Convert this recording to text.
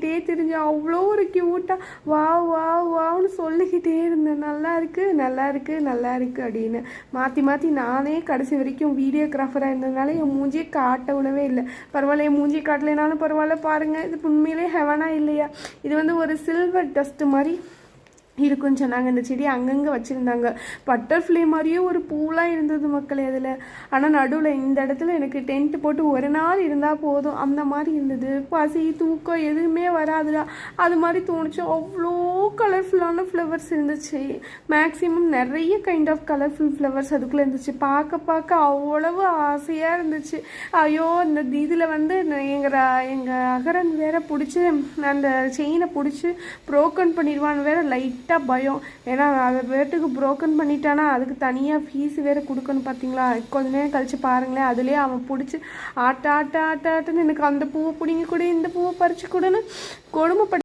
பார்த்துக்கிட்டே தெரிஞ்சேன். அவ்வளோ ஒரு க்யூட்டாக வாவ்னு சொல்லிக்கிட்டே இருந்தேன். நல்லா இருக்குது அப்படின்னு மாற்றி நானே கடைசி வரைக்கும் வீடியோகிராஃபராக இருந்ததுனால என் மூஞ்சியை காட்ட விடவே இல்லை. பரவாயில்ல, என் மூஞ்சியை காட்டலைனாலும் பரவாயில்ல, பாருங்கள் இது உண்மையிலே ஹெவனா இல்லையா. இது வந்து ஒரு சில்வர் டஸ்ட் மாதிரி இருக்குன்னு சொன்னாங்க. இந்த செடி அங்கங்கே வச்சுருந்தாங்க. பட்டர்ஃப்ளை மாதிரியே ஒரு பூலாம் இருந்தது மக்களே அதில். ஆனால் நடுவில் இந்த இடத்துல எனக்கு டென்ட் போட்டு ஒரு நாள் இருந்தால் போதும் அந்த மாதிரி இருந்தது. பசி தூக்கம் எதுவுமே வராதுடா அது மாதிரி தோணுச்சு. அவ்வளோ கலர்ஃபுல்லான ஃப்ளவர்ஸ் இருந்துச்சு. மேக்ஸிமம் நிறைய கைண்ட் ஆஃப் கலர்ஃபுல் ஃப்ளவர்ஸ் அதுக்குள்ளே இருந்துச்சு. பார்க்க அவ்வளவு ஆசையாக இருந்துச்சு. ஐயோ இந்த இதில் வந்து எங்கள் அகரன் வேற பிடிச்சி அந்த செயினை பிடிச்சி ப்ரோக்கன் பண்ணிடுவான்னு வேற லைட்டாக பயம். ஏன்னா அதை ரேட்டுக்கு ப்ரோக்கன் பண்ணிட்டானா அதுக்கு தனியாக ஃபீஸ் வேறு கொடுக்கணும். பார்த்தீங்களா, கொஞ்ச நேரம் கழிச்சு பாருங்களேன். அதுலேயே அவன் பிடிச்சி ஆட்டாட்டுன்னு எனக்கு அந்த பூவை பிடிங்கி கொடு இந்த பூவை பறிச்சு கொடுன்னு கொடுமைப்பட்டு